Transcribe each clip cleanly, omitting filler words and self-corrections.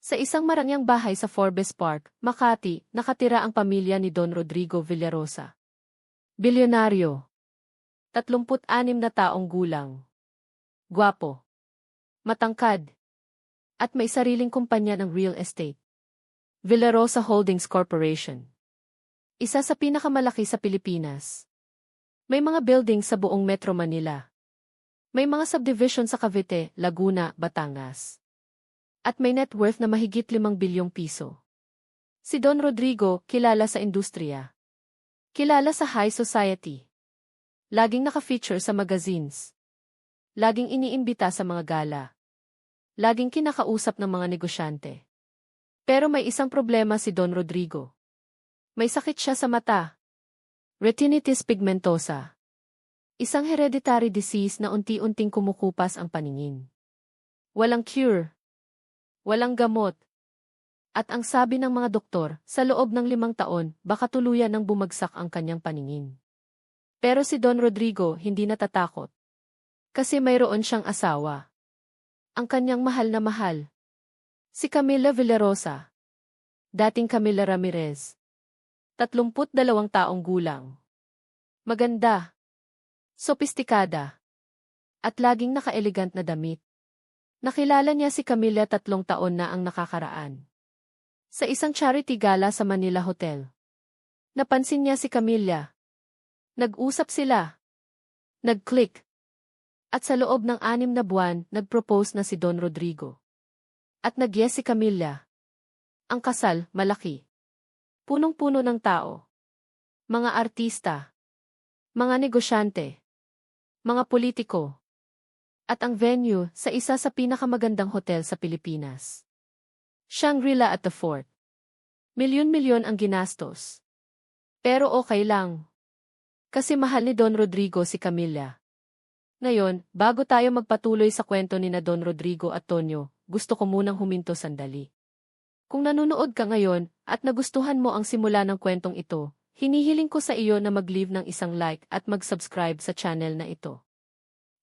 Sa isang maranyang bahay sa Forbes Park, Makati, nakatira ang pamilya ni Don Rodrigo Villarosa. Bilyonaryo. 36 na taong gulang. Gwapo. Matangkad. At may sariling kumpanya ng real estate. Villarosa Holdings Corporation. Isa sa pinakamalaki sa Pilipinas. May mga buildings sa buong Metro Manila. May mga subdivision sa Cavite, Laguna, Batangas. At may net worth na mahigit 5 bilyong piso. Si Don Rodrigo, kilala sa industriya. Kilala sa high society. Laging naka-feature sa magazines. Laging iniimbita sa mga gala. Laging kinakausap ng mga negosyante. Pero may isang problema si Don Rodrigo. May sakit siya sa mata. Retinitis pigmentosa. Isang hereditary disease na unti-unting kumukupas ang paningin. Walang cure. Walang gamot. At ang sabi ng mga doktor, sa loob ng 5 taon, baka tuluyan ng bumagsak ang kanyang paningin. Pero si Don Rodrigo hindi natatakot. Kasi mayroon siyang asawa. Ang kanyang mahal na mahal. Si Camila Villarosa. Dating Camila Ramirez. 32 taong gulang. Maganda. Sopistikada. At laging naka-elegant na damit. Nakilala niya si Camila 3 taon na ang nakakaraan. Sa isang charity gala sa Manila Hotel. Napansin niya si Camila. Nag-usap sila. Nag-click. At sa loob ng 6 na buwan, nag-propose na si Don Rodrigo. At nag-yes si Camila. Ang kasal, malaki. Punong-puno ng tao. Mga artista. Mga negosyante. Mga politiko. At ang venue sa isa sa pinakamagandang hotel sa Pilipinas. Shangri-La at the Fort. Milyon-milyon ang ginastos. Pero okay lang. Kasi mahal ni Don Rodrigo si Camila. Ngayon, bago tayo magpatuloy sa kwento ni na Don Rodrigo at Tonyo, gusto ko munang huminto sandali. Kung nanonood ka ngayon at nagustuhan mo ang simula ng kwentong ito, hinihiling ko sa iyo na mag-leave ng isang like at mag-subscribe sa channel na ito.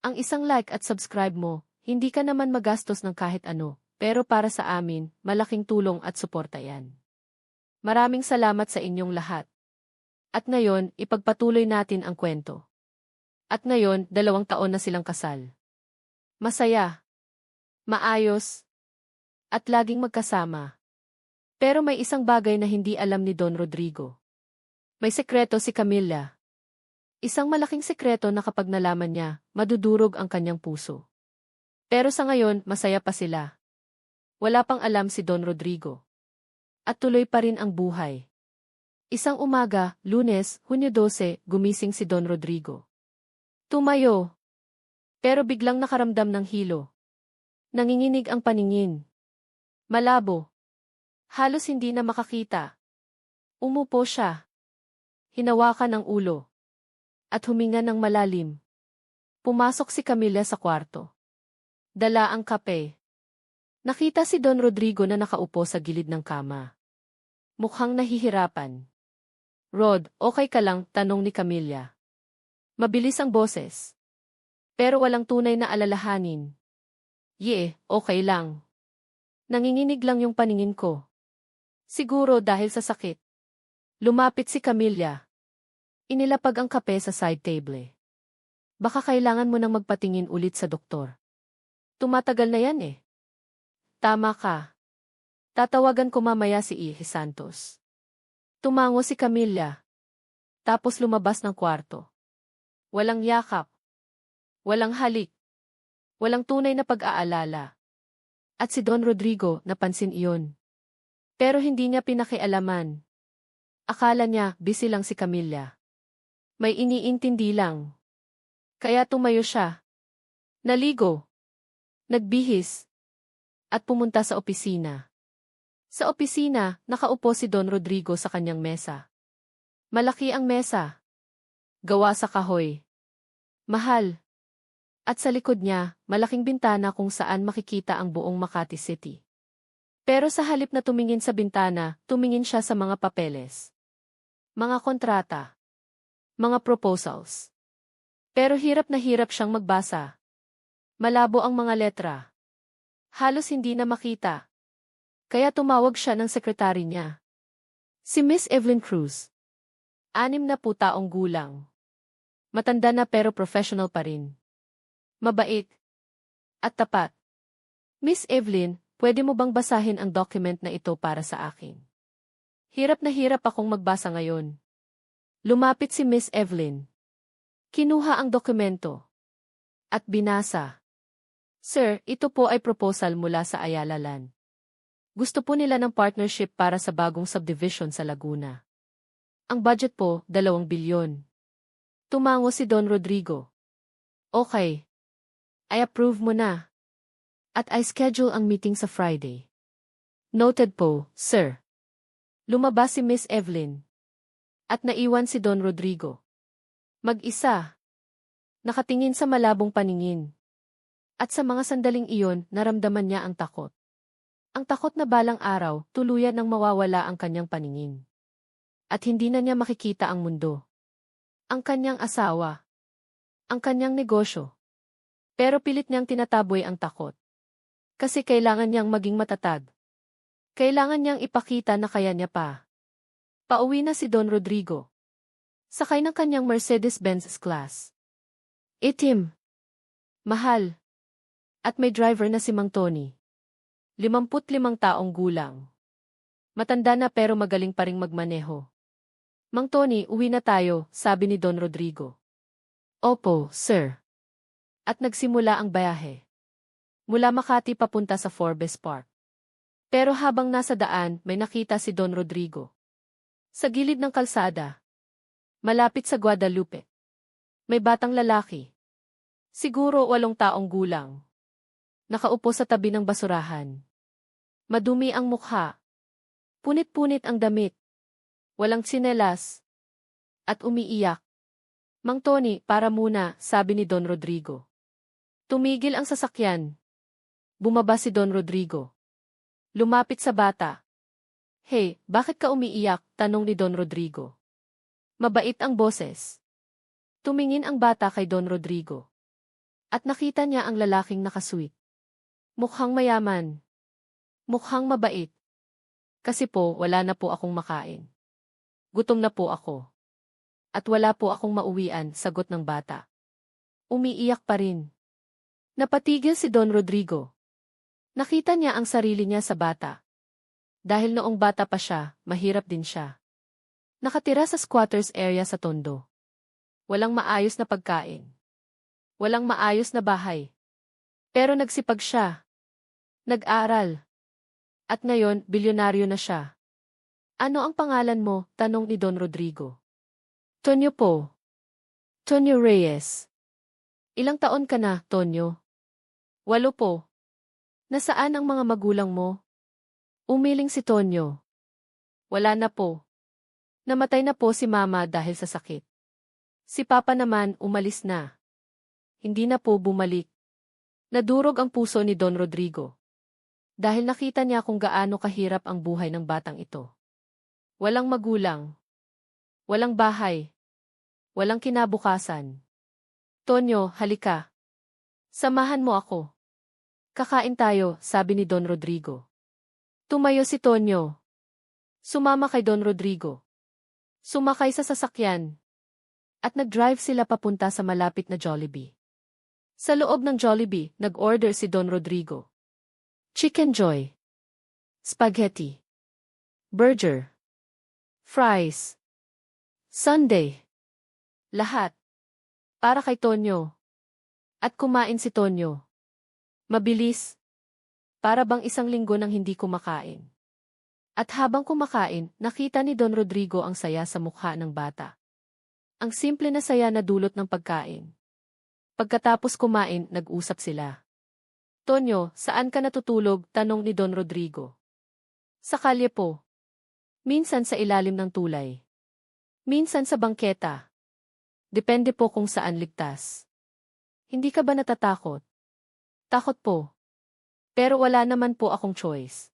Ang isang like at subscribe mo, hindi ka naman magastos ng kahit ano, pero para sa amin, malaking tulong at suporta yan. Maraming salamat sa inyong lahat. At ngayon, ipagpatuloy natin ang kwento. At ngayon, 2 taon na silang kasal. Masaya. Maayos. At laging magkasama. Pero may isang bagay na hindi alam ni Don Rodrigo. May sekreto si Camila. Isang malaking sekreto na kapag nalaman niya, madudurog ang kanyang puso. Pero sa ngayon, masaya pa sila. Wala pang alam si Don Rodrigo. At tuloy pa rin ang buhay. Isang umaga, Lunes, Hunyo 12, gumising si Don Rodrigo. Tumayo. Pero biglang nakaramdam ng hilo. Nanginginig ang paningin. Malabo. Halos hindi na makakita. Umupo siya. Hinawakan ang ulo. At huminga ng malalim. Pumasok si Camila sa kwarto. Dala ang kape. Nakita si Don Rodrigo na nakaupo sa gilid ng kama. Mukhang nahihirapan. Rod, okay ka lang? Tanong ni Camila. Mabilis ang boses. Pero walang tunay na alalahanin. Okay lang. Nanginginig lang yung paningin ko. Siguro dahil sa sakit. Lumapit si Camila. Inilapag ang kape sa side table. Baka kailangan mo nang magpatingin ulit sa doktor. Tumatagal na yan eh. Tama ka. Tatawagan ko mamaya si Ihe Santos. Tumango si Camila. Tapos lumabas ng kwarto. Walang yakap. Walang halik. Walang tunay na pag-aalala. At si Don Rodrigo napansin iyon. Pero hindi niya pinakialaman. Akala niya busy lang si Camila. May iniintindi lang. Kaya tumayo siya. Naligo. Nagbihis. At pumunta sa opisina. Sa opisina, nakaupo si Don Rodrigo sa kanyang mesa. Malaki ang mesa. Gawa sa kahoy. Mahal. At sa likod niya, malaking bintana kung saan makikita ang buong Makati City. Pero sa halip na tumingin sa bintana, tumingin siya sa mga papeles. Mga kontrata. Mga proposals. Pero hirap na hirap siyang magbasa. Malabo ang mga letra. Halos hindi na makita. Kaya tumawag siya ng sekretary niya. Si Miss Evelyn Cruz. 60 taong gulang. Matanda na pero professional pa rin. Mabait. At tapat. Miss Evelyn, pwede mo bang basahin ang document na ito para sa akin? Hirap na hirap akong magbasa ngayon. Lumapit si Miss Evelyn. Kinuha ang dokumento. At binasa. Sir, ito po ay proposal mula sa Ayala Land. Gusto po nila ng partnership para sa bagong subdivision sa Laguna. Ang budget po, 2 bilyon. Tumango si Don Rodrigo. Okay. I approve mo na. At I schedule ang meeting sa Friday. Noted po, sir. Lumabas si Miss Evelyn. At naiwan si Don Rodrigo. Mag-isa. Nakatingin sa malabong paningin. At sa mga sandaling iyon, naramdaman niya ang takot. Ang takot na balang araw, tuluyan nang mawawala ang kanyang paningin. At hindi na niya makikita ang mundo. Ang kanyang asawa. Ang kanyang negosyo. Pero pilit niyang tinataboy ang takot. Kasi kailangan niyang maging matatag. Kailangan niyang ipakita na kaya niya pa. Pauwi na si Don Rodrigo. Sakay ng kanyang Mercedes-Benz S-Class. Itim. Mahal. At may driver na si Mang Tony. 55 taong gulang. Matanda na pero magaling pa ring magmaneho. Mang Tony, uwi na tayo, sabi ni Don Rodrigo. Opo, sir. At nagsimula ang biyahe. Mula Makati papunta sa Forbes Park. Pero habang nasa daan, may nakita si Don Rodrigo. Sa gilid ng kalsada. Malapit sa Guadalupe. May batang lalaki. Siguro 8 taong gulang. Nakaupo sa tabi ng basurahan. Madumi ang mukha. Punit-punit ang damit. Walang tsinelas. At umiiyak. Mang Tony, para muna, sabi ni Don Rodrigo. Tumigil ang sasakyan. Bumaba si Don Rodrigo. Lumapit sa bata. Hey, bakit ka umiiyak? Tanong ni Don Rodrigo. Mabait ang boses. Tumingin ang bata kay Don Rodrigo. At nakita niya ang lalaking nakasweet. Mukhang mayaman. Mukhang mabait. Kasi po, wala na po akong makain. Gutom na po ako. At wala po akong mauwian, sagot ng bata. Umiiyak pa rin. Napatigil si Don Rodrigo. Nakita niya ang sarili niya sa bata. Dahil noong bata pa siya, mahirap din siya. Nakatira sa squatters area sa Tondo. Walang maayos na pagkain. Walang maayos na bahay. Pero nagsipag siya. Nag-aral. At ngayon, bilyonaryo na siya. Ano ang pangalan mo? Tanong ni Don Rodrigo. Tonyo po. Tonyo Reyes. Ilang taon ka na, Tonyo? 8 po. Nasaan ang mga magulang mo? Umiling si Tonyo. Wala na po. Namatay na po si Mama dahil sa sakit. Si Papa naman umalis na. Hindi na po bumalik. Nadurog ang puso ni Don Rodrigo. Dahil nakita niya kung gaano kahirap ang buhay ng batang ito. Walang magulang. Walang bahay. Walang kinabukasan. Tonyo, halika. Samahan mo ako. Kakain tayo, sabi ni Don Rodrigo. Tumayo si Tonyo. Sumama kay Don Rodrigo. Sumakay sa sasakyan. At nag-drive sila papunta sa malapit na Jollibee. Sa loob ng Jollibee, nag-order si Don Rodrigo. Chicken Joy. Spaghetti. Burger. Fries. Sundae. Lahat. Para kay Tonyo. At kumain si Tonyo. Mabilis. Para bang 1 linggo nang hindi kumakain. At habang kumakain, nakita ni Don Rodrigo ang saya sa mukha ng bata. Ang simple na saya na dulot ng pagkain. Pagkatapos kumain, nag-usap sila. Tonyo, saan ka natutulog? Tanong ni Don Rodrigo. Sa kalye po. Minsan sa ilalim ng tulay. Minsan sa bangketa. Depende po kung saan ligtas. Hindi ka ba natatakot? Takot po. Pero wala naman po akong choice.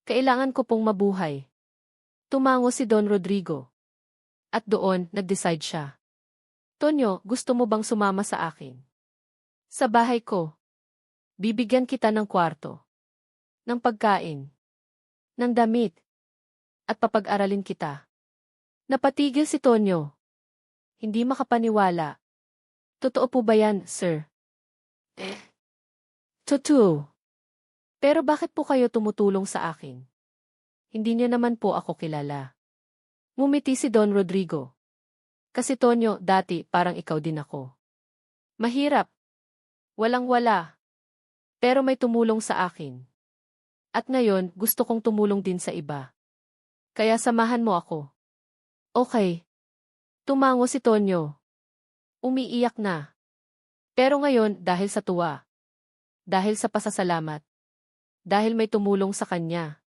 Kailangan ko pong mabuhay. Tumango si Don Rodrigo. At doon, nag-decide siya. Tonyo, gusto mo bang sumama sa akin? Sa bahay ko. Bibigyan kita ng kwarto. Ng pagkain. ng damit, at papag-aralin kita. Napatigil si Tonyo. Hindi makapaniwala. Totoo po ba yan, sir? Totoo. Pero bakit po kayo tumutulong sa akin? Hindi niyo naman po ako kilala. Ngumiti si Don Rodrigo. Kasi Tonyo, dati parang ikaw din ako. Mahirap. Walang-wala. Pero may tumulong sa akin. At ngayon, gusto kong tumulong din sa iba. Kaya samahan mo ako. Okay. Tumango si Tonyo. Umiiyak na. Pero ngayon, dahil sa tuwa. Dahil sa pasasalamat. Dahil may tumulong sa kanya.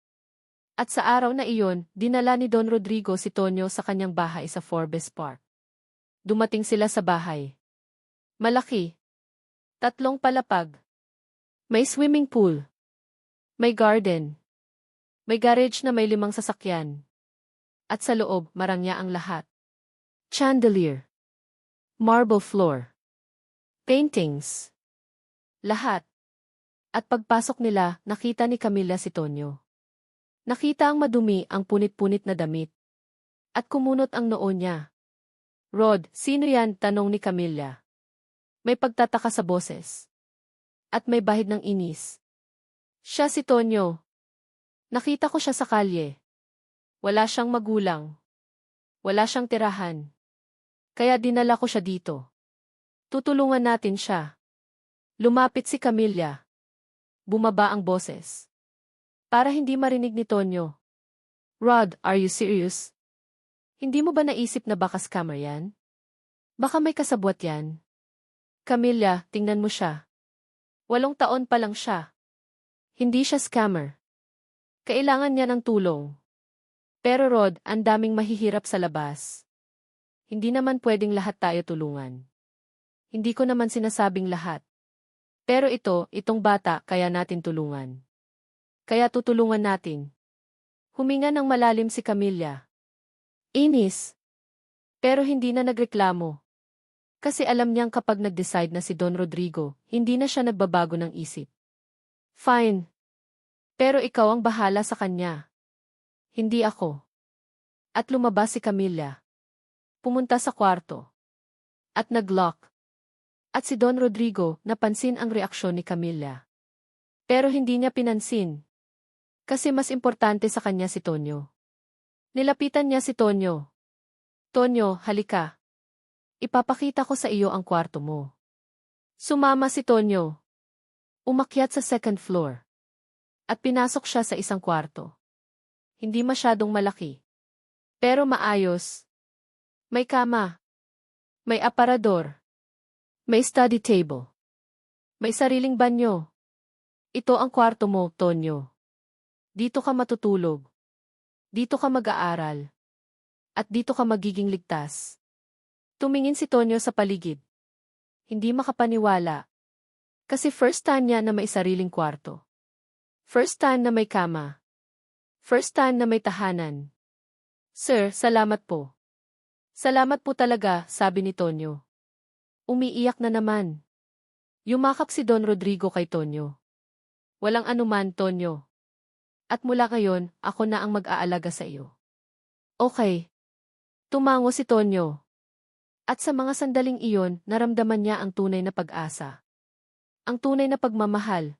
At sa araw na iyon, dinala ni Don Rodrigo si Tonyo sa kanyang bahay sa Forbes Park. Dumating sila sa bahay. Malaki. 3 palapag. May swimming pool. May garden. May garage na may 5 sasakyan. At sa loob, marangya ang lahat. Chandelier. Marble floor. Paintings. Lahat. At pagpasok nila, nakita ni Camilla si Tonyo. Nakita ang madumi ang punit-punit na damit. At kumunot ang noo niya. Rod, sino yan? Tanong ni Camilla. May pagtataka sa boses. At may bahid ng inis. Siya si Tonyo. Nakita ko siya sa kalye. Wala siyang magulang. Wala siyang tirahan. Kaya dinala ko siya dito. Tutulungan natin siya. Lumapit si Camilla. Bumaba ang boses. Para hindi marinig ni Tonyo. Rod, are you serious? Hindi mo ba naisip na baka scammer yan? Baka may kasabwat yan. Camilla, tingnan mo siya. 8 taon pa lang siya. Hindi siya scammer. Kailangan niya ng tulong. Pero Rod, ang daming mahihirap sa labas. Hindi naman pwedeng lahat tayo tulungan. Hindi ko naman sinasabing lahat. Pero itong bata, kaya natin tulungan. Kaya tutulungan natin. Huminga ng malalim si Camilla. Inis. Pero hindi na nagreklamo. Kasi alam niyang kapag nag-decide na si Don Rodrigo, hindi na siya nagbabago ng isip. Fine. Pero ikaw ang bahala sa kanya. Hindi ako. At lumabas si Camilla. Pumunta sa kwarto. At nag-lock. At si Don Rodrigo, napansin ang reaksyon ni Camilla. Pero hindi niya pinansin. Kasi mas importante sa kanya si Tonyo. Nilapitan niya si Tonyo. Tonyo, halika. Ipapakita ko sa iyo ang kwarto mo. Sumama si Tonyo. Umakyat sa 2nd floor. At pinasok siya sa isang kwarto. Hindi masyadong malaki. Pero maayos. May kama. May aparador. May study table. May sariling banyo. Ito ang kwarto mo, Tonyo. Dito ka matutulog. Dito ka mag-aaral. At dito ka magiging ligtas. Tumingin si Tonyo sa paligid. Hindi makapaniwala. Kasi first time niya na may sariling kwarto. First time na may kama. First time na may tahanan. Sir, salamat po. Salamat po talaga, sabi ni Tonyo. Umiiyak na naman. Yumakap si Don Rodrigo kay Tonyo. Walang anuman, Tonyo. At mula ngayon, ako na ang mag-aalaga sa iyo. Okay. Tumango si Tonyo. At sa mga sandaling iyon, naramdaman niya ang tunay na pag-asa. Ang tunay na pagmamahal.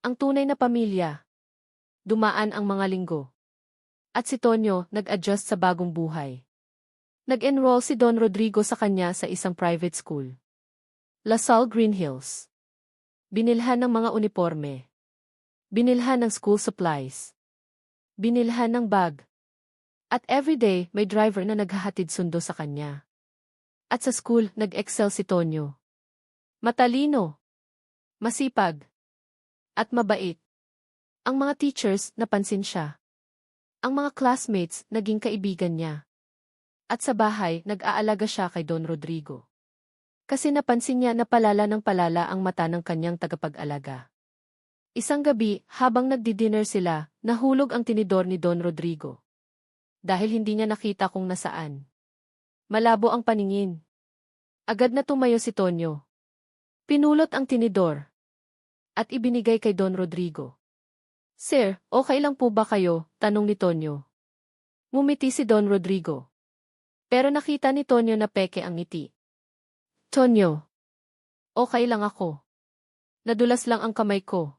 Ang tunay na pamilya. Dumaan ang mga linggo. At si Tonyo nag-adjust sa bagong buhay. Nag-enroll si Don Rodrigo sa kanya sa isang private school. La Salle Green Hills. Binilhan ng mga uniforme. Binilhan ng school supplies. Binilhan ng bag. At everyday may driver na naghahatid sundo sa kanya. At sa school, nag-excel si Tonyo. Matalino. Masipag. At mabait. Ang mga teachers, napansin siya. Ang mga classmates, naging kaibigan niya. At sa bahay, nag-aalaga siya kay Don Rodrigo. Kasi napansin niya na palala ng palala ang mata ng kanyang tagapag-alaga. Isang gabi, habang nagdi-dinner sila, nahulog ang tinidor ni Don Rodrigo. Dahil hindi niya nakita kung nasaan. Malabo ang paningin. Agad na tumayo si Tonyo. Pinulot ang tinidor. At ibinigay kay Don Rodrigo. Sir, okay lang po ba kayo? Tanong ni Tonyo. Ngumiti si Don Rodrigo. Pero nakita ni Tonyo na peke ang ngiti. Tonyo. Okay lang ako. Nadulas lang ang kamay ko.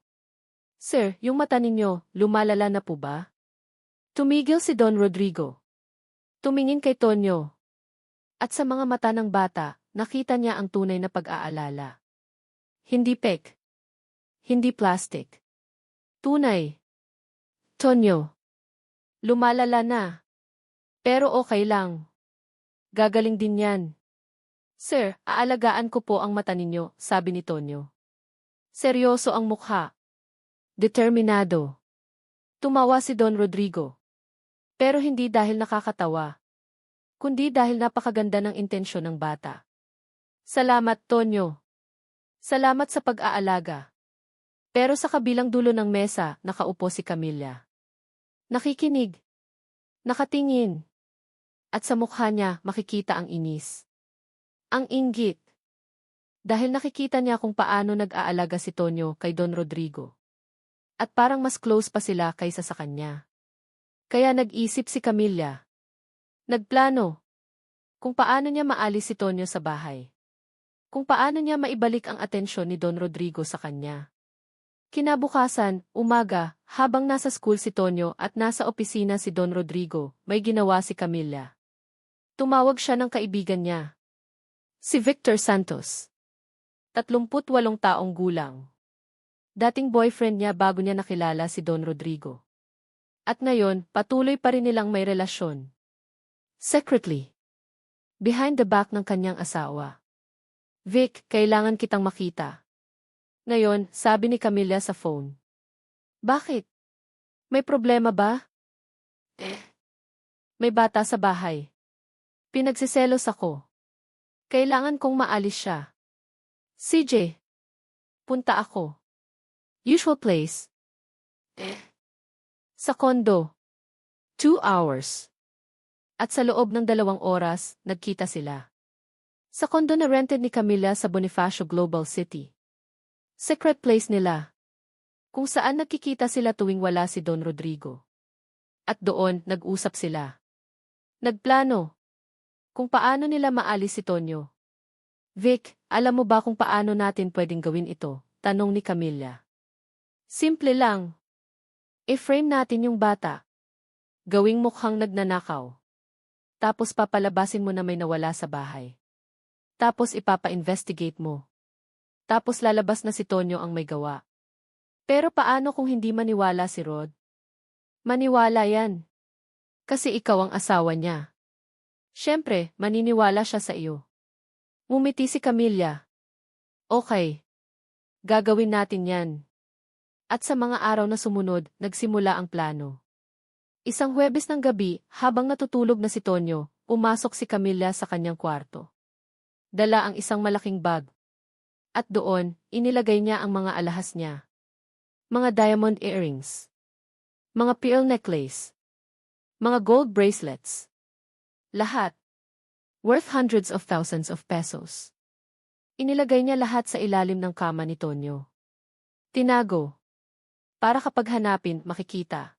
Sir, yung mata ninyo, lumalala na po ba? Tumigil si Don Rodrigo. Tumingin kay Tonyo. At sa mga mata ng bata, nakita niya ang tunay na pag-aalala. Hindi pek. Hindi plastic. Tunay. Tonyo. Lumalala na. Pero okay lang. Gagaling din yan. Sir, aalagaan ko po ang mata ninyo, sabi ni Tonyo. Seryoso ang mukha. Determinado. Tumawa si Don Rodrigo. Pero hindi dahil nakakatawa, kundi dahil napakaganda ng intensyon ng bata. Salamat, Tonyo. Salamat sa pag-aalaga. Pero sa kabilang dulo ng mesa, nakaupo si Camilla. Nakikinig. Nakatingin. At sa mukha niya, makikita ang inis. Ang inggit. Dahil nakikita niya kung paano nag-aalaga si Tonyo kay Don Rodrigo. At parang mas close pa sila kaysa sa kanya. Kaya nag-isip si Camilla. Nagplano. Kung paano niya maalis si Tonyo sa bahay. Kung paano niya maibalik ang atensyon ni Don Rodrigo sa kanya. Kinabukasan, umaga, habang nasa school si Tonyo at nasa opisina si Don Rodrigo, may ginawa si Camilla. Tumawag siya ng kaibigan niya. Si Victor Santos. 38 taong gulang. Dating boyfriend niya bago niya nakilala si Don Rodrigo. At ngayon, patuloy pa rin nilang may relasyon. Secretly. Behind the back ng kanyang asawa. Vic, kailangan kitang makita. Ngayon, sabi ni Camilla sa phone. Bakit? May problema ba? May bata sa bahay. Pinagsiselos ako. Kailangan kong maalis siya. CJ. Punta ako. Usual place. Sa kondo. 2 hours. At sa loob ng 2 oras, nagkita sila. Sa kondo na rented ni Camilla sa Bonifacio Global City. Secret place nila. Kung saan nagkikita sila tuwing wala si Don Rodrigo. At doon, nag-usap sila. Nagplano. Kung paano nila maalis si Tonyo. Vic, alam mo ba kung paano natin pwedeng gawin ito? Tanong ni Camilla. Simple lang. I-frame natin yung bata. Gawing mukhang nagnanakaw. Tapos papalabasin mo na may nawala sa bahay. Tapos ipapa-investigate mo. Tapos lalabas na si Tonyo ang may gawa. Pero paano kung hindi maniwala si Rod? Maniwala yan. Kasi ikaw ang asawa niya. Siyempre, maniniwala siya sa iyo. Ngumiti si Camilla. Okay. Gagawin natin yan. At sa mga araw na sumunod, nagsimula ang plano. Isang Huwebes ng gabi, habang natutulog na si Tonyo, pumasok si Camilla sa kanyang kwarto. Dala ang isang malaking bag. At doon, inilagay niya ang mga alahas niya. Mga diamond earrings. Mga pearl necklace. Mga gold bracelets. Lahat. Worth hundreds of thousands of pesos. Inilagay niya lahat sa ilalim ng kama ni Tonyo. Tinago. Para kapag hanapin, makikita.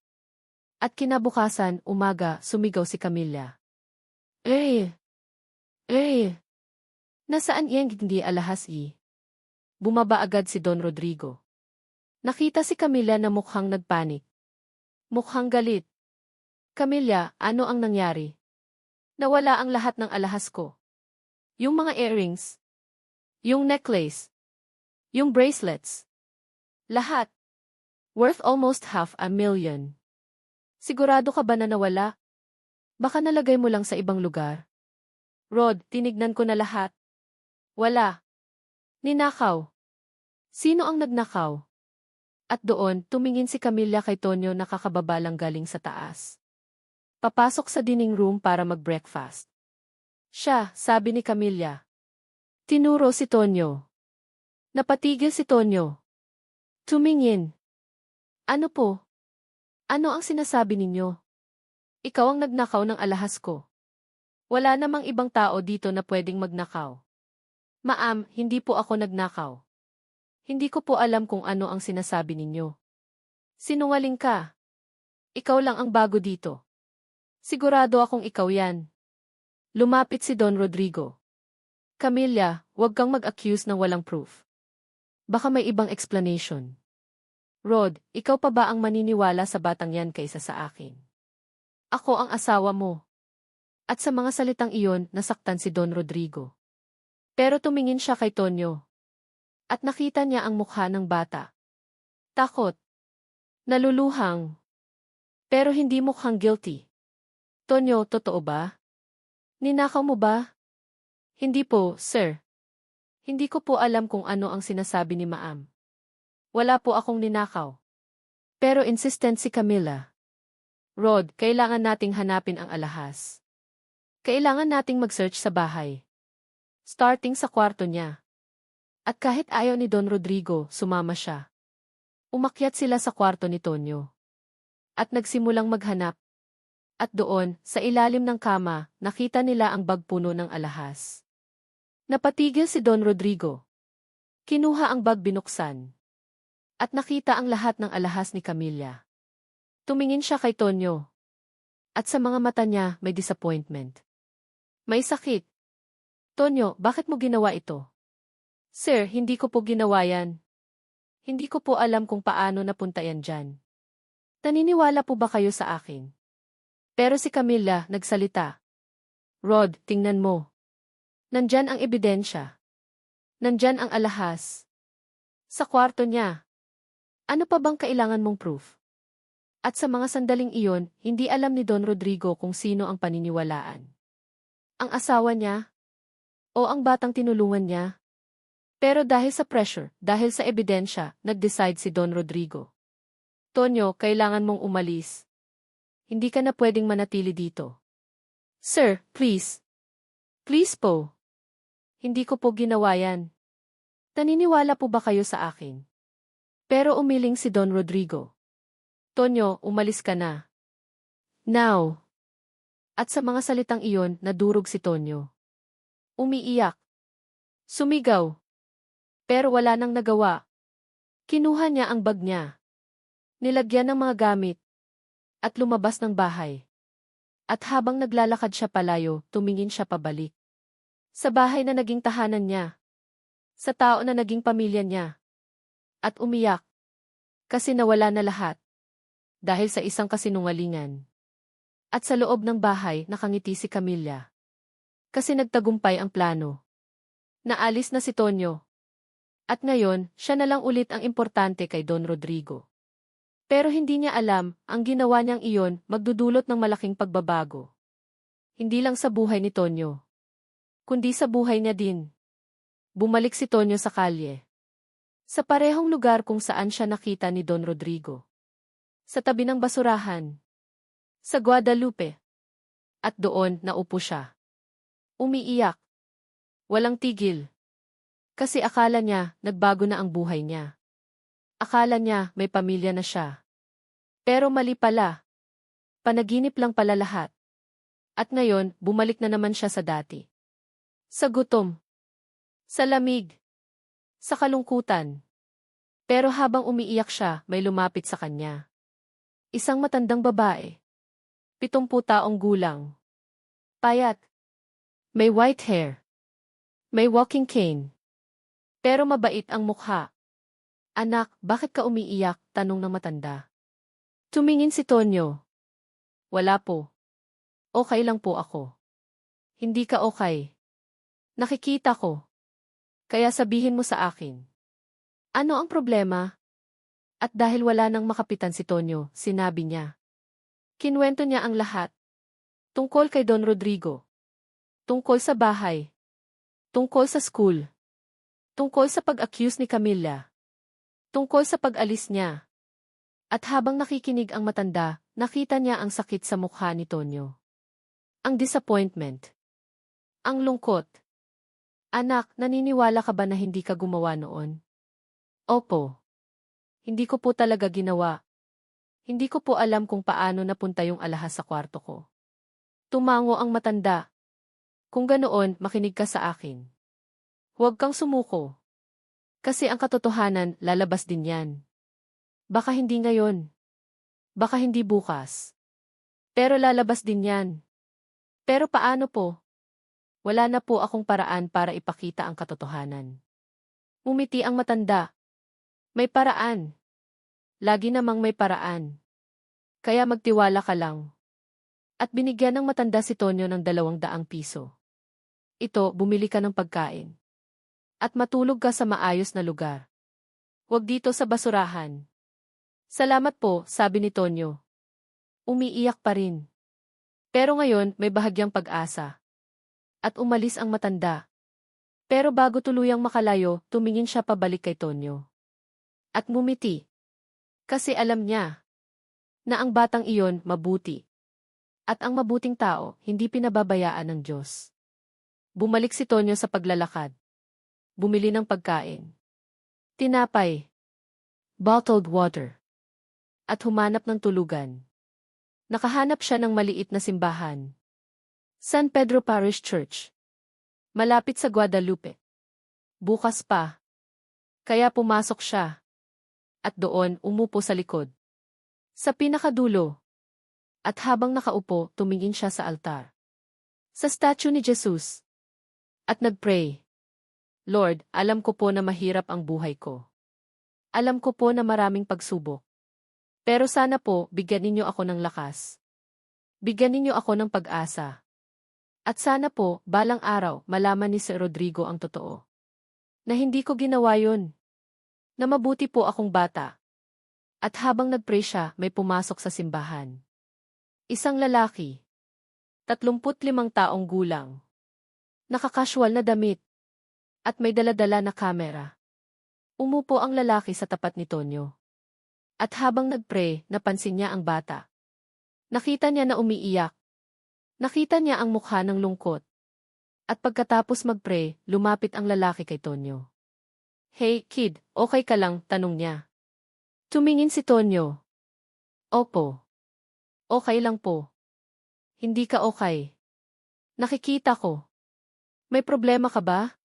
At kinabukasan, umaga, sumigaw si Camilla. Eh! Nasaan iyang hindi alahas Bumaba agad si Don Rodrigo. Nakita si Camilla na mukhang nagpanik. Mukhang galit. Camilla, ano ang nangyari? Nawala ang lahat ng alahas ko. Yung mga earrings. Yung necklace. Yung bracelets. Lahat. Worth almost $500,000. Sigurado ka ba na nawala? Baka nalagay mo lang sa ibang lugar. Rod, tinignan ko na lahat. Wala. Ninakaw. Sino ang nagnakaw? At doon, tumingin si Camilla kay Tonyo na kakababa lang galing sa taas. Papasok sa dining room para mag-breakfast. Siya, sabi ni Camilla. Tinuro si Tonyo. Napatigil si Tonyo. Tumingin. Ano po? Ano ang sinasabi ninyo? Ikaw ang nagnakaw ng alahas ko. Wala namang ibang tao dito na pwedeng magnakaw. Ma'am, hindi po ako nagnakaw. Hindi ko po alam kung ano ang sinasabi ninyo. Sinungaling ka. Ikaw lang ang bago dito. Sigurado akong ikaw yan. Lumapit si Don Rodrigo. Camilla, huwag kang mag-accuse ng walang proof. Baka may ibang explanation. Rod, ikaw pa ba ang maniniwala sa batang yan kaysa sa akin? Ako ang asawa mo. At sa mga salitang iyon, nasaktan si Don Rodrigo. Pero tumingin siya kay Tonyo. At nakita niya ang mukha ng bata. Takot. Naluluhang. Pero hindi mukhang guilty. Tonyo, totoo ba? Ninakaw mo ba? Hindi po, sir. Hindi ko po alam kung ano ang sinasabi ni Maam. Wala po akong ninakaw. Pero insistent si Camilla. Rod, kailangan nating hanapin ang alahas. Kailangan nating mag-search sa bahay. Starting sa kwarto niya. At kahit ayaw ni Don Rodrigo, sumama siya. Umakyat sila sa kwarto ni Tonyo. At nagsimulang maghanap. At doon, sa ilalim ng kama, nakita nila ang bag puno ng alahas. Napatigil si Don Rodrigo. Kinuha ang bag, binuksan. At nakita ang lahat ng alahas ni Camilla. Tumingin siya kay Tonyo. At sa mga mata niya, may disappointment. May sakit. Tonyo, bakit mo ginawa ito? Sir, hindi ko po ginawa yan. Hindi ko po alam kung paano napunta yan dyan. Naniniwala po ba kayo sa akin? Pero si Camilla, nagsalita. Rod, tingnan mo. Nandyan ang ebidensya. Nandyan ang alahas. Sa kwarto niya. Ano pa bang kailangan mong proof? At sa mga sandaling iyon, hindi alam ni Don Rodrigo kung sino ang paniniwalaan. Ang asawa niya? O ang batang tinulungan niya? Pero dahil sa pressure, dahil sa ebidensya, nag-decide si Don Rodrigo. Tonyo, kailangan mong umalis. Hindi ka na pwedeng manatili dito. Sir, please. Please po. Hindi ko po ginawa yan. Naniniwala po ba kayo sa akin? Pero umiling si Don Rodrigo. Tonyo, umalis ka na. Now. At sa mga salitang iyon, nadurog si Tonyo. Umiiyak. Sumigaw. Pero wala nang nagawa. Kinuha niya ang bag niya. Nilagyan ng mga gamit. At lumabas ng bahay. At habang naglalakad siya palayo, tumingin siya pabalik. Sa bahay na naging tahanan niya. Sa tao na naging pamilya niya. At umiyak. Kasi nawala na lahat. Dahil sa isang kasinungalingan. At sa loob ng bahay, nakangiti si Camilla. Kasi nagtagumpay ang plano. Naalis na si Tonyo. At ngayon, siya na lang ulit ang importante kay Don Rodrigo. Pero hindi niya alam, ang ginawa niyang iyon, magdudulot ng malaking pagbabago. Hindi lang sa buhay ni Tonyo. Kundi sa buhay niya din. Bumalik si Tonyo sa kalye. Sa parehong lugar kung saan siya nakita ni Don Rodrigo. Sa tabi ng basurahan. Sa Guadalupe. At doon, naupo siya. Umiiyak. Walang tigil. Kasi akala niya, nagbago na ang buhay niya. Akala niya, may pamilya na siya. Pero mali pala. Panaginip lang pala lahat. At ngayon, bumalik na naman siya sa dati. Sa gutom. Sa lamig. Sa kalungkutan. Pero habang umiiyak siya, may lumapit sa kanya. Isang matandang babae. 70 taong gulang. Payat. May white hair. May walking cane. Pero mabait ang mukha. Anak, bakit ka umiiyak? Tanong ng matanda. Tumingin si Tonyo. Wala po. Okay lang po ako. Hindi ka okay. Nakikita ko. Kaya sabihin mo sa akin. Ano ang problema? At dahil wala nang makapitan si Tonyo, sinabi niya. Kinwento niya ang lahat. Tungkol kay Don Rodrigo. Tungkol sa bahay. Tungkol sa school. Tungkol sa pag-accuse ni Camilla. Tungkol sa pag-alis niya. At habang nakikinig ang matanda, nakita niya ang sakit sa mukha ni Tonyo. Ang disappointment. Ang lungkot. Anak, naniniwala ka ba na hindi ka gumawa noon? Opo. Hindi ko po talaga ginawa. Hindi ko po alam kung paano napunta yung alahas sa kwarto ko. Tumango ang matanda. Kung ganoon, makinig ka sa akin. Huwag kang sumuko. Kasi ang katotohanan, lalabas din yan. Baka hindi ngayon. Baka hindi bukas. Pero lalabas din yan. Pero paano po? Wala na po akong paraan para ipakita ang katotohanan. Umiti ang matanda. May paraan. Lagi namang may paraan. Kaya magtiwala ka lang. At binigyan ng matanda si Tonyo ng 200 piso. Ito, bumili ka ng pagkain. At matulog ka sa maayos na lugar. Huwag dito sa basurahan. Salamat po, sabi ni Tonyo. Umiiyak pa rin. Pero ngayon, may bahagyang pag-asa. At umalis ang matanda. Pero bago tuluyang makalayo, tumingin siya pabalik kay Tonyo. At ngumiti. Kasi alam niya na ang batang iyon mabuti. At ang mabuting tao, hindi pinababayaan ng Diyos. Bumalik si Tonyo sa paglalakad. Bumili ng pagkain. Tinapay. Bottled water. At humanap ng tulugan. Nakahanap siya ng maliit na simbahan. San Pedro Parish Church. Malapit sa Guadalupe. Bukas pa. Kaya pumasok siya. At doon, umupo sa likod. Sa pinakadulo. At habang nakaupo, tumingin siya sa altar. Sa statue ni Jesus. At nagpray. Lord, alam ko po na mahirap ang buhay ko. Alam ko po na maraming pagsubok. Pero sana po, bigyan ninyo ako ng lakas. Bigyan ninyo ako ng pag-asa. At sana po, balang araw, malaman ni Sir Rodrigo ang totoo. Na hindi ko ginawa yun. Na mabuti po akong bata. At habang nagpray siya, may pumasok sa simbahan. Isang lalaki. 35 taong gulang. Nakakasual na damit. At may daladala na kamera. Umupo ang lalaki sa tapat ni Tonyo. At habang nagpray, napansin niya ang bata. Nakita niya na umiiyak. Nakita niya ang mukha ng lungkot. At pagkatapos magpray, lumapit ang lalaki kay Tonyo. Hey, kid, okay ka lang? Tanong niya. Tumingin si Tonyo. Opo. Okay lang po. Hindi ka okay. Nakikita ko. May problema ka ba?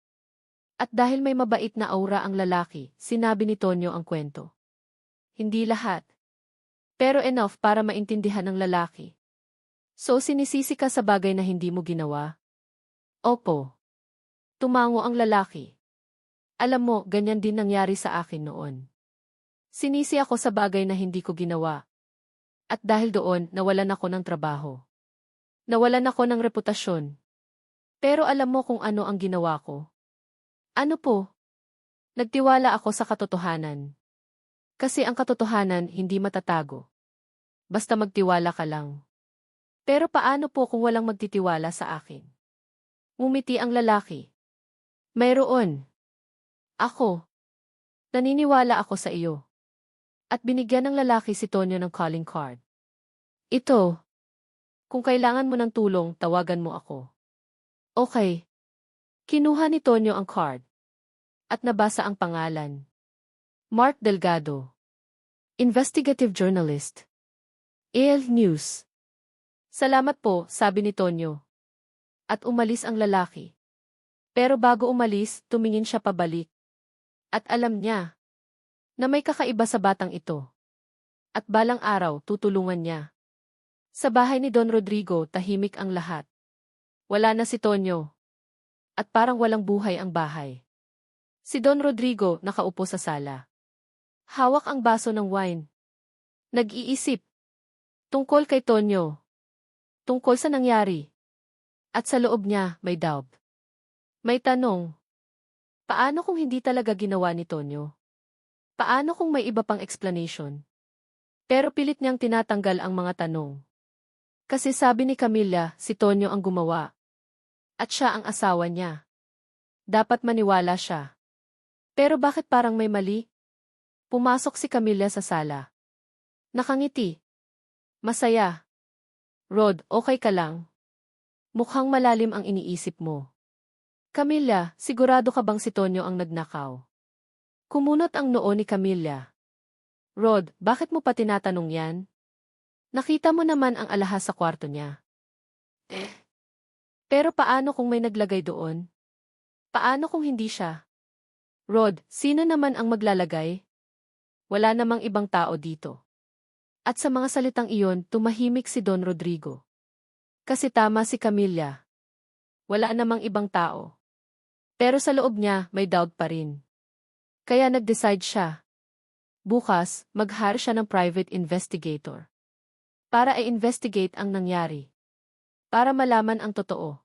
At dahil may mabait na aura ang lalaki, sinabi ni Tonyo ang kwento. Hindi lahat. Pero enough para maintindihan ng lalaki. So sinisisi ka sa bagay na hindi mo ginawa? Opo. Tumango ang lalaki. Alam mo, ganyan din nangyari sa akin noon. Sinisi ako sa bagay na hindi ko ginawa. At dahil doon, nawalan ako ng trabaho. Nawalan ako ng reputasyon. Pero alam mo kung ano ang ginawa ko? Ano po? Nagtiwala ako sa katotohanan. Kasi ang katotohanan hindi matatago. Basta magtiwala ka lang. Pero paano po kung walang magtitiwala sa akin? Ngumiti ang lalaki. Mayroon. Ako. Naniniwala ako sa iyo. At binigyan ng lalaki si Tonyo ng calling card. Ito. Kung kailangan mo ng tulong, tawagan mo ako. Okay. Kinuha ni Tonyo ang card. At nabasa ang pangalan. Mark Delgado. Investigative Journalist. AL News. Salamat po, sabi ni Tonyo. At umalis ang lalaki. Pero bago umalis, tumingin siya pabalik. At alam niya na may kakaiba sa batang ito. At balang araw, tutulungan niya. Sa bahay ni Don Rodrigo, tahimik ang lahat. Wala na si Tonyo. At parang walang buhay ang bahay. Si Don Rodrigo nakaupo sa sala. Hawak ang baso ng wine. Nag-iisip. Tungkol kay Tonyo. Tungkol sa nangyari. At sa loob niya, may doubt. May tanong. Paano kung hindi talaga ginawa ni Tonyo? Paano kung may iba pang explanation? Pero pilit niyang tinatanggal ang mga tanong. Kasi sabi ni Camilla, si Tonyo ang gumawa. At siya ang asawa niya. Dapat maniwala siya. Pero bakit parang may mali? Pumasok si Camilla sa sala. Nakangiti. Masaya. Rod, okay ka lang? Mukhang malalim ang iniisip mo. Camilla, sigurado ka bang si Tonyo ang nagnakaw? Kumunot ang noo ni Camilla. Rod, bakit mo pa tinatanong yan? Nakita mo naman ang alahas sa kwarto niya. Pero paano kung may naglagay doon? Paano kung hindi siya? Rod, sino naman ang maglalagay? Wala namang ibang tao dito. At sa mga salitang iyon, tumahimik si Don Rodrigo. Kasi tama si Camilla. Wala namang ibang tao. Pero sa loob niya, may doubt pa rin. Kaya nag-decide siya. Bukas, mag-hire siya ng private investigator. Para i-investigate ang nangyari. Para malaman ang totoo.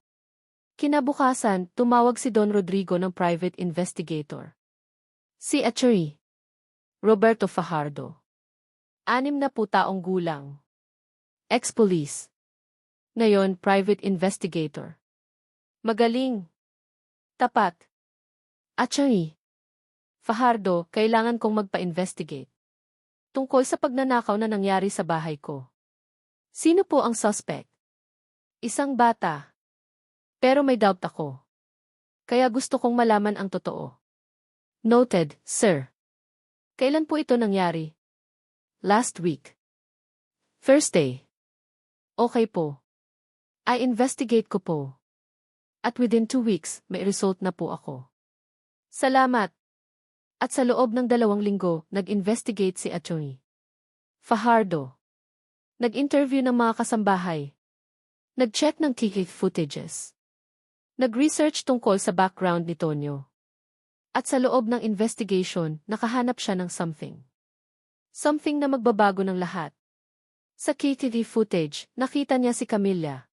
Kinabukasan, tumawag si Don Rodrigo ng private investigator. Si Attorney Roberto Fajardo. 60 taong gulang. Ex-police. Ngayon, private investigator. Magaling. Tapat. Attorney Fajardo, kailangan kong magpa-investigate. Tungkol sa pagnanakaw na nangyari sa bahay ko. Sino po ang suspect? Isang bata. Pero may doubt ako. Kaya gusto kong malaman ang totoo. Noted, sir. Kailan po ito nangyari? Last week. Thursday. Okay po. I-investigate ko po. At within 2 weeks, may result na po ako. Salamat. At sa loob ng 2 linggo, nag-investigate si Attorney Fajardo. Nag-interview ng mga kasambahay. Nag-check ng TV footages. Nag-research tungkol sa background ni Tonyo. At sa loob ng investigation, nakahanap siya ng something. Something na magbabago ng lahat. Sa TV footage, nakita niya si Camilla.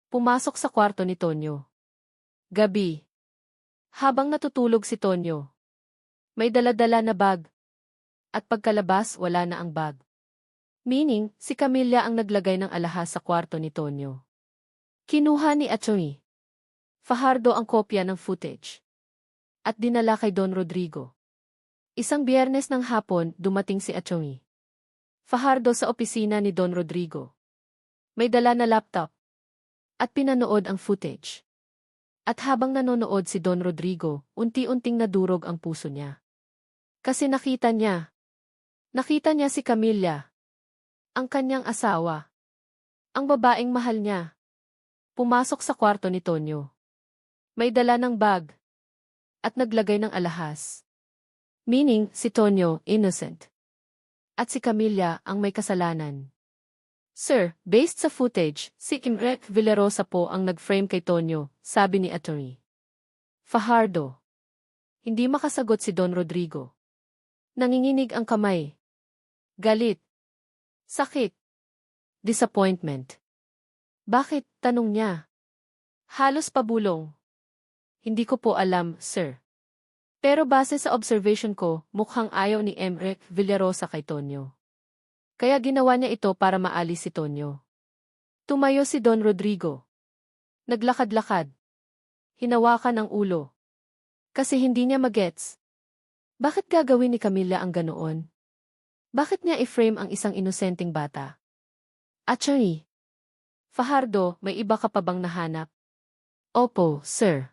Pumasok sa kwarto ni Tonyo. Gabi. Habang natutulog si Tonyo. May dala-dala na bag. At pagkalabas, wala na ang bag. Meaning, si Camilla ang naglagay ng alahas sa kwarto ni Tonyo. Kinuha ni Attorney Fajardo ang kopya ng footage. At dinala kay Don Rodrigo. Isang Biyernes ng hapon, dumating si Attorney Fajardo sa opisina ni Don Rodrigo. May dala na laptop. At pinanood ang footage. At habang nanonood si Don Rodrigo, unti-unting nadurog ang puso niya. Kasi nakita niya si Camilla. Ang kanyang asawa. Ang babaeng mahal niya. Pumasok sa kwarto ni Tonyo. May dala ng bag. At naglagay ng alahas. Meaning, si Tonyo, innocent. At si Camilla, ang may kasalanan. Sir, based sa footage, si Imrek Villarosa po ang nag-frame kay Tonyo, sabi ni Attorney Fajardo. Hindi makasagot si Don Rodrigo. Nanginginig ang kamay. Galit. Sakit. Disappointment. Bakit? Tanong niya. Halos pabulong. Hindi ko po alam, sir. Pero base sa observation ko, mukhang ayaw ni Imrek Villarosa kay Tonyo. Kaya ginawa niya ito para maalis si Tonyo. Tumayo si Don Rodrigo. Naglakad-lakad. Hinawakan ang ulo. Kasi hindi niya magets. Bakit gagawin ni Camilla ang ganoon? Bakit niya i-frame ang isang inosenteng bata? Attorney Fajardo, may iba ka pa bang nahanap? Opo, sir.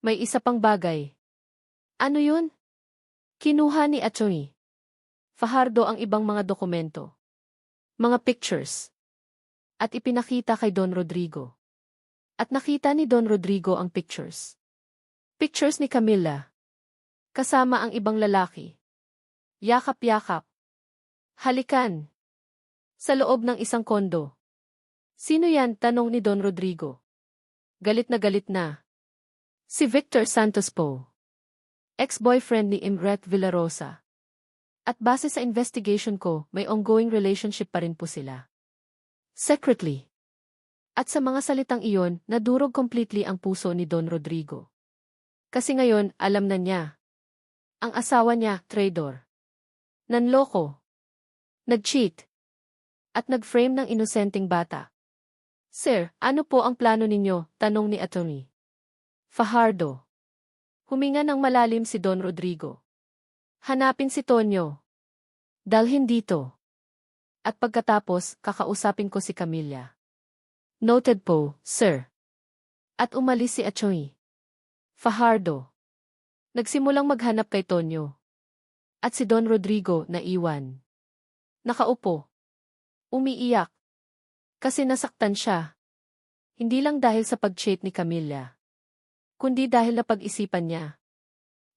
May isa pang bagay. Ano yun? Kinuha ni Attorney Fajardo ang ibang mga dokumento. Mga pictures. At ipinakita kay Don Rodrigo. At nakita ni Don Rodrigo ang pictures. Pictures ni Camilla. Kasama ang ibang lalaki. Yakap-yakap. Halikan. Sa loob ng isang kondo. Sino yan? Tanong ni Don Rodrigo. Galit na galit na. Si Victor Santos po. Ex-boyfriend ni Imrek Villarosa. At base sa investigation ko, may ongoing relationship pa rin po sila. Secretly. At sa mga salitang iyon, nadurog completely ang puso ni Don Rodrigo. Kasi ngayon, alam na niya. Ang asawa niya, traitor. Nanloko. Nag-cheat. At nag-frame ng inosenteng bata. Sir, ano po ang plano ninyo? Tanong ni Attorney Fajardo. Huminga ng malalim si Don Rodrigo. Hanapin si Tonyo. Dalhin dito. At pagkatapos, kakausapin ko si Camilla. Noted po, sir. At umalis si Attorney Fajardo. Nagsimulang maghanap kay Tonyo. At si Don Rodrigo naiwan. Nakaupo. Umiiyak. Kasi nasaktan siya. Hindi lang dahil sa pag-cheat ni Camilla. Kundi dahil napag-isipan niya.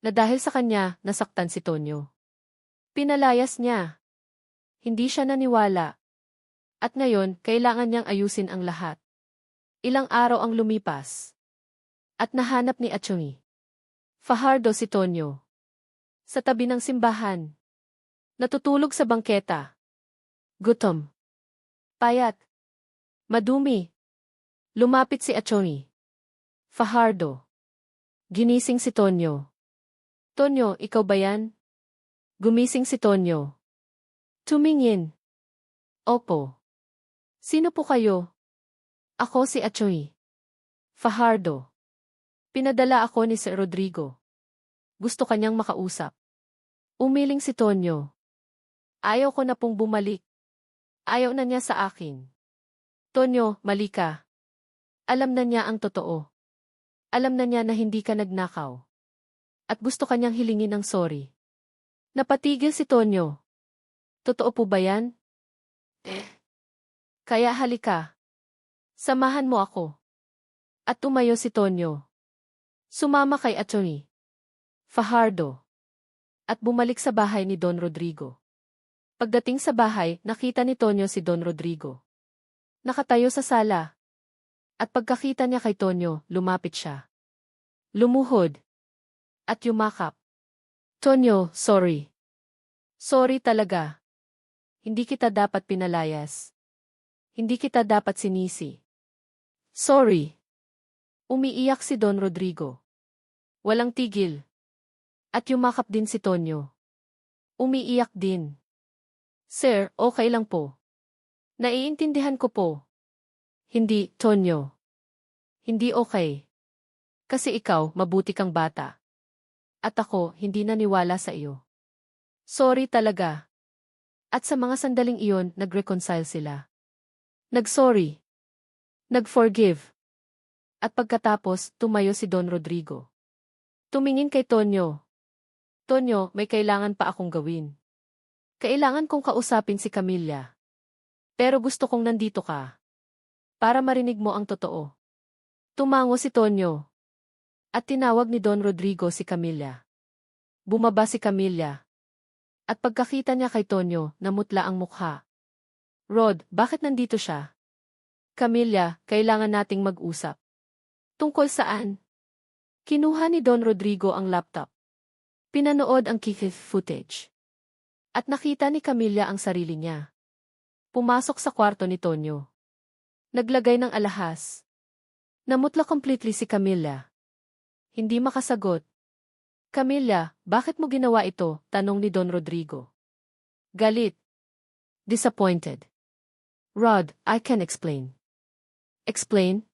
Na dahil sa kanya, nasaktan si Tonyo. Pinalayas niya. Hindi siya naniwala. At ngayon, kailangan niyang ayusin ang lahat. Ilang araw ang lumipas. At nahanap ni Atchongi Fajardo si Tonyo. Sa tabi ng simbahan. Natutulog sa bangketa. Gutom. Payat. Madumi. Lumapit si Atchongi Fajardo. Ginising si Tonyo. Tonyo, ikaw ba yan? Gumising si Tonyo. Tumingin. Opo. Sino po kayo? Ako si Atchongi Fajardo. Pinadala ako ni Sir Rodrigo. Gusto kanyang makausap. Umiling si Tonyo. Ayaw ko na pong bumalik. Ayaw na niya sa akin. Tonyo, mali ka. Alam na niya ang totoo. Alam na niya na hindi ka nagnakaw. At gusto kanyang hilingin ng sorry. Napatigil si Tonyo. Totoo po ba yan? Kaya halika. Samahan mo ako. At tumayo si Tonyo. Sumama kay Atchongi Fajardo. At bumalik sa bahay ni Don Rodrigo. Pagdating sa bahay, nakita ni Tonyo si Don Rodrigo. Nakatayo sa sala. At pagkakita niya kay Tonyo, lumapit siya. Lumuhod. At yumakap. Tonyo, sorry. Sorry talaga. Hindi kita dapat pinalayas. Hindi kita dapat sinisi. Sorry. Umiiyak si Don Rodrigo. Walang tigil. At yumakap din si Tonyo. Umiiyak din. Sir, okay lang po. Naiintindihan ko po. Hindi, Tonyo. Hindi okay. Kasi ikaw, mabuti kang bata. At ako, hindi naniwala sa iyo. Sorry talaga. At sa mga sandaling iyon, nag-reconcile sila. Nag-sorry. Nag-forgive. At pagkatapos, tumayo si Don Rodrigo. Tumingin kay Tonyo. Tonyo, may kailangan pa akong gawin. Kailangan kong kausapin si Camilla. Pero gusto kong nandito ka. Para marinig mo ang totoo. Tumango si Tonyo. At tinawag ni Don Rodrigo si Camilla. Bumaba si Camilla. At pagkakita niya kay Tonyo, namutla ang mukha. Rod, bakit nandito siya? Camilla, kailangan nating mag-usap. Tungkol saan? Kinuha ni Don Rodrigo ang laptop. Pinanood ang footage. At nakita ni Camilla ang sarili niya. Pumasok sa kwarto ni Tonyo. Naglagay ng alahas. Namutla completely si Camilla. Hindi makasagot. Camilla, bakit mo ginawa ito? Tanong ni Don Rodrigo. Galit. Disappointed. Rod, I can explain. Explain?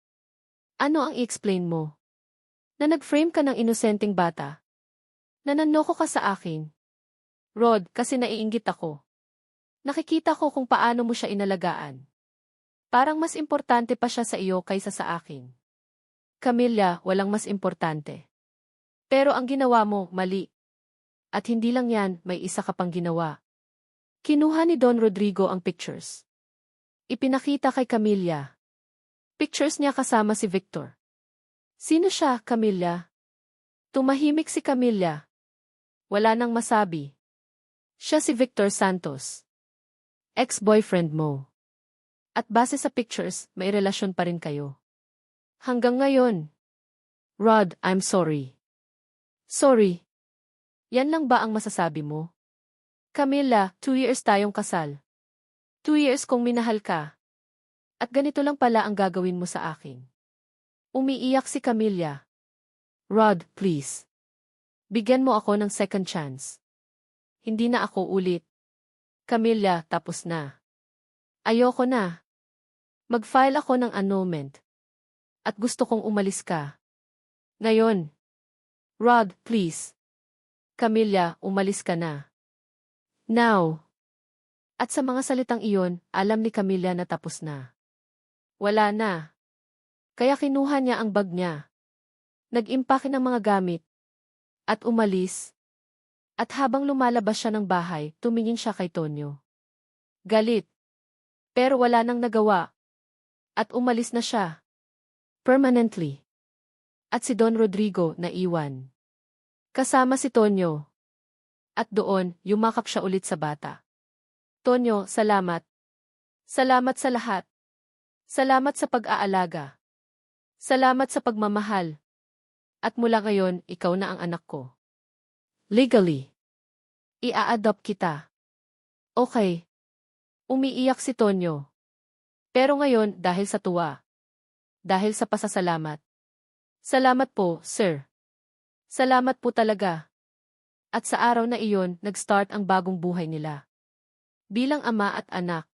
Ano ang i-explain mo? Na nag-frame ka ng inosenteng bata? Na nanloko ka sa akin? Rod, kasi naiinggit ako. Nakikita ko kung paano mo siya inalagaan. Parang mas importante pa siya sa iyo kaysa sa akin. Camilla, walang mas importante. Pero ang ginawa mo, mali. At hindi lang yan, may isa ka pang ginawa. Kinuha ni Don Rodrigo ang pictures. Ipinakita kay Camilla. Pictures niya kasama si Victor. Sino siya, Camilla? Tumahimik si Camilla. Wala nang masabi. Siya si Victor Santos. Ex-boyfriend mo. At base sa pictures, may relasyon pa rin kayo. Hanggang ngayon. Rod, I'm sorry. Sorry. Yan lang ba ang masasabi mo? Camilla, 2 years tayong kasal. 2 years kong minahal ka. At ganito lang pala ang gagawin mo sa akin. Umiiyak si Camilla. Rod, please. Bigyan mo ako ng second chance. Hindi na ako ulit. Camilla, tapos na. Ayoko na. Mag-file ako ng annulment. At gusto kong umalis ka. Ngayon. Rod, please. Camilla, umalis ka na. Now. At sa mga salitang iyon, alam ni Camilla na tapos na. Wala na. Kaya kinuha niya ang bag niya. Nag-impake ng mga gamit. At umalis. At habang lumalabas siya ng bahay, tumingin siya kay Tonyo. Galit. Pero wala nang nagawa. At umalis na siya. Permanently. At si Don Rodrigo naiwan. Kasama si Tonyo. At doon, yumakap siya ulit sa bata. Tonyo, salamat. Salamat sa lahat. Salamat sa pag-aalaga. Salamat sa pagmamahal. At mula ngayon, ikaw na ang anak ko. Legally. Ia-adopt kita. Okay. Umiiyak si Tonyo. Pero ngayon, dahil sa tuwa. Dahil sa pasasalamat. Salamat po, sir. Salamat po talaga. At sa araw na iyon, nag-start ang bagong buhay nila. Bilang ama at anak.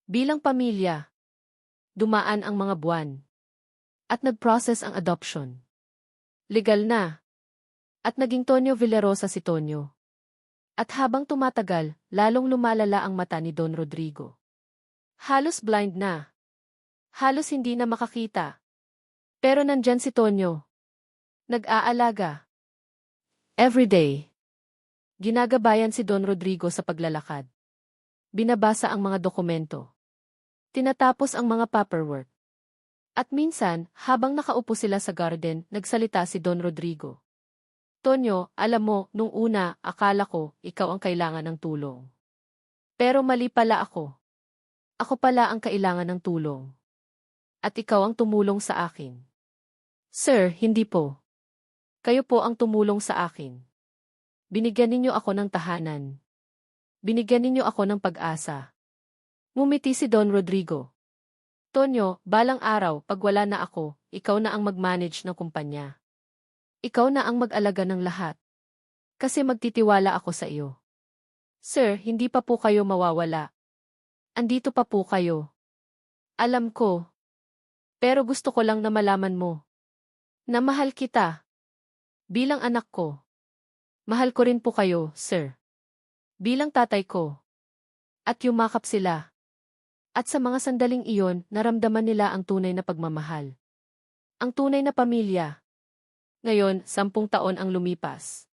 Bilang pamilya. Dumaan ang mga buwan. At nag-process ang adoption. Legal na. At naging Tonyo Villarosa si Tonyo. At habang tumatagal, lalong lumalala ang mata ni Don Rodrigo. Halos blind na. Halos hindi na makakita. Pero nandyan si Tonyo. Nag-aalaga. Everyday. Ginagabayan si Don Rodrigo sa paglalakad. Binabasa ang mga dokumento. Tinatapos ang mga paperwork. At minsan, habang nakaupo sila sa garden, nagsalita si Don Rodrigo. Tonyo, alam mo, nung una, akala ko, ikaw ang kailangan ng tulong. Pero mali pala ako. Ako pala ang kailangan ng tulong. At ikaw ang tumulong sa akin. Sir, hindi po. Kayo po ang tumulong sa akin. Binigyan ninyo ako ng tahanan. Binigyan ninyo ako ng pag-asa. Ngumiti si Don Rodrigo. Tonyo, balang araw, pag wala na ako, ikaw na ang mag-manage ng kumpanya. Ikaw na ang mag-alaga ng lahat. Kasi magtitiwala ako sa iyo. Sir, hindi pa po kayo mawawala. Andito pa po kayo. Alam ko. Pero gusto ko lang na malaman mo. Na mahal kita. Bilang anak ko. Mahal ko rin po kayo, sir. Bilang tatay ko. At yumakap sila. At sa mga sandaling iyon, naramdaman nila ang tunay na pagmamahal. Ang tunay na pamilya. Ngayon, 10 taon ang lumipas.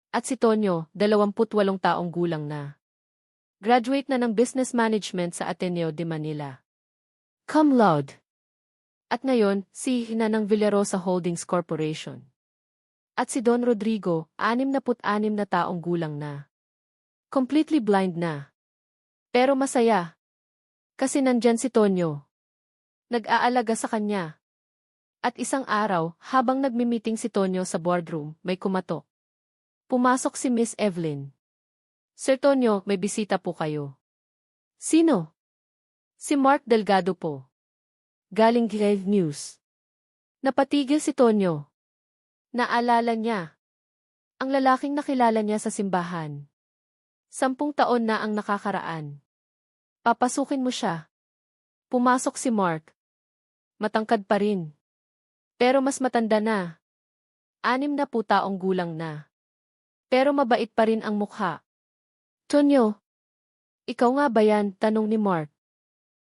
At si Tonyo, 28 taong gulang na. Graduate na ng Business Management sa Ateneo de Manila. Cum laude. At ngayon, si Hina ng Villarosa Holdings Corporation. At si Don Rodrigo, 66 na taong gulang na. Completely blind na. Pero masaya. Kasi nandyan si Tonyo. Nag-aalaga sa kanya. At isang araw, habang nagmi-meeting si Tonyo sa boardroom, may kumatok. Pumasok si Miss Evelyn. Sir Tonyo, may bisita po kayo. Sino? Si Mark Delgado po. Galing Live News. Napatigil si Tonyo. Naalala niya. Ang lalaking nakilala niya sa simbahan. 10 taon na ang nakakaraan. Papasukin mo siya. Pumasok si Mark. Matangkad pa rin. Pero mas matanda na. 60 taong gulang na. Pero mabait pa rin ang mukha. Tonyo. Ikaw nga ba yan? Tanong ni Mark.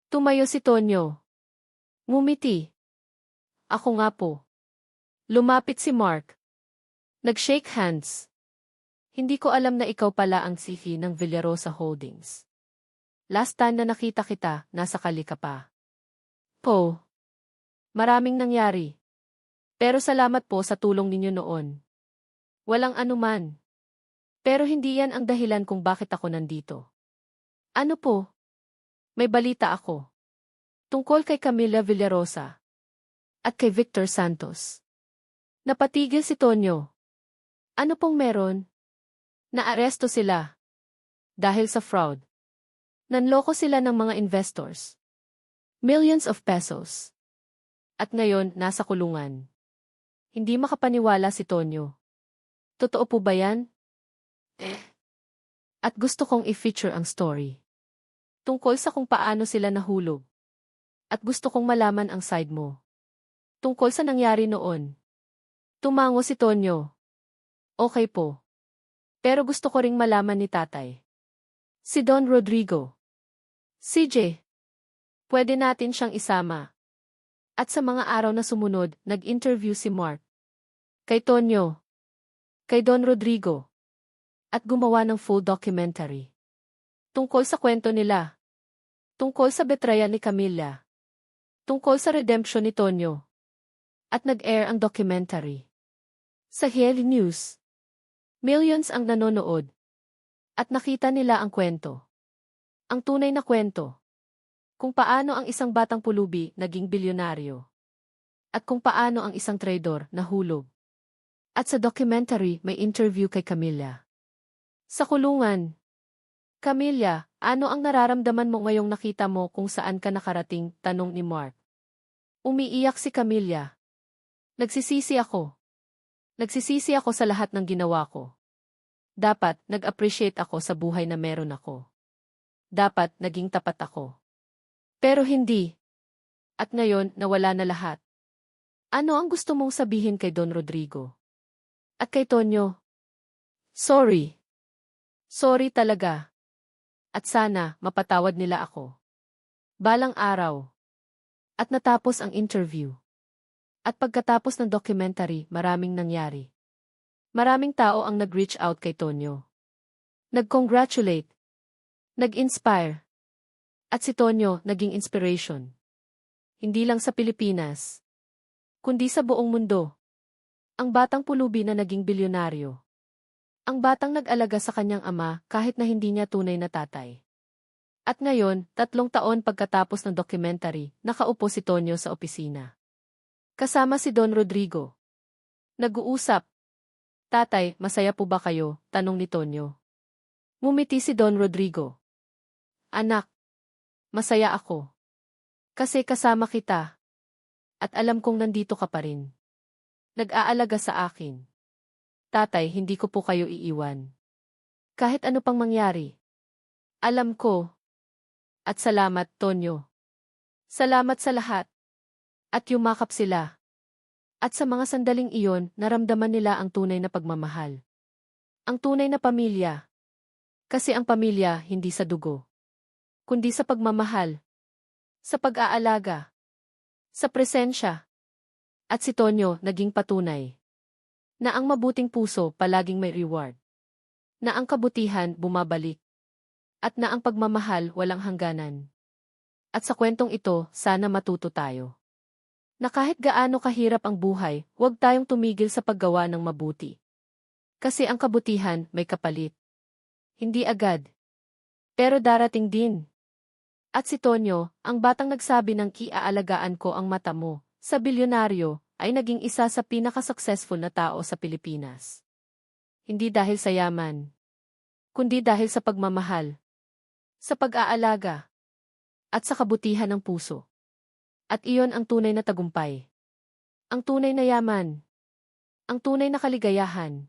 Tumayo si Tonyo. Ngumiti. Ako nga po. Lumapit si Mark. Nag-shake hands. Hindi ko alam na ikaw pala ang CEO ng Villarosa Holdings. Last time na nakita kita, nasa Cali ka pa. Po. Maraming nangyari. Pero salamat po sa tulong ninyo noon. Walang anuman. Pero hindi yan ang dahilan kung bakit ako nandito. Ano po? May balita ako. Tungkol kay Camila Villarosa. At kay Victor Santos. Napatigil si Tonyo. Ano pong meron? Naaresto sila. Dahil sa fraud. Nanloko sila ng mga investors. Millions of pesos. At ngayon, nasa kulungan. Hindi makapaniwala si Tonyo. Totoo po ba yan? At gusto kong i-feature ang story. Tungkol sa kung paano sila nahulog. At gusto kong malaman ang side mo. Tungkol sa nangyari noon. Tumango si Tonyo. Okay po. Pero gusto ko ring malaman ni tatay. Si Don Rodrigo. CJ. Pwede natin siyang isama. At sa mga araw na sumunod, nag-interview si Mark. Kay Tonyo. Kay Don Rodrigo. At gumawa ng full documentary. Tungkol sa kwento nila. Tungkol sa betrayal ni Camila. Tungkol sa redemption ni Tonyo. At nag-air ang documentary. Sa Hill News. Millions ang nanonood. At nakita nila ang kwento. Ang tunay na kwento. Kung paano ang isang batang pulubi naging bilyonaryo. At kung paano ang isang traidor nahulog. At sa documentary may interview kay Camilla. Sa kulungan. Camilla, ano ang nararamdaman mo ngayong nakita mo kung saan ka nakarating? Tanong ni Mark. Umiiyak si Camilla. Nagsisisi ako. Nagsisisi ako sa lahat ng ginawa ko. Dapat nag-appreciate ako sa buhay na meron ako. Dapat naging tapat ako. Pero hindi. At ngayon, nawala na lahat. Ano ang gusto mong sabihin kay Don Rodrigo? At kay Tonyo? Sorry. Sorry talaga. At sana, mapatawad nila ako. Balang araw. At natapos ang interview. At pagkatapos ng documentary, maraming nangyari. Maraming tao ang nag-reach out kay Tonyo. Nag-congratulate. Nag-inspire. At si Tonyo naging inspiration. Hindi lang sa Pilipinas, kundi sa buong mundo. Ang batang pulubi na naging bilyonaryo. Ang batang nag-alaga sa kanyang ama kahit na hindi niya tunay na tatay. At ngayon, 3 taon pagkatapos ng documentary, nakaupo si Tonyo sa opisina. Kasama si Don Rodrigo. Nag-uusap. Tatay, masaya po ba kayo? Tanong ni Tonyo. Ngumiti si Don Rodrigo. Anak, masaya ako. Kasi kasama kita. At alam kong nandito ka pa rin. Nag-aalaga sa akin. Tatay, hindi ko po kayo iiwan. Kahit ano pang mangyari. Alam ko. At salamat, Tonyo. Salamat sa lahat. At yumakap sila. At sa mga sandaling iyon, naramdaman nila ang tunay na pagmamahal. Ang tunay na pamilya. Kasi ang pamilya hindi sa dugo. Kundi sa pagmamahal. Sa pag-aalaga. Sa presensya. At si Tonyo naging patunay. Na ang mabuting puso palaging may reward. Na ang kabutihan bumabalik. At na ang pagmamahal walang hangganan. At sa kwentong ito, sana matuto tayo. Na kahit gaano kahirap ang buhay, huwag tayong tumigil sa paggawa ng mabuti. Kasi ang kabutihan may kapalit. Hindi agad. Pero darating din. At si Tonyo, ang batang nagsabi ng iaalagaan ko ang mata mo, sa bilyonaryo, ay naging isa sa pinaka-successful na tao sa Pilipinas. Hindi dahil sa yaman, kundi dahil sa pagmamahal, sa pag-aalaga, at sa kabutihan ng puso. At iyon ang tunay na tagumpay. Ang tunay na yaman. Ang tunay na kaligayahan.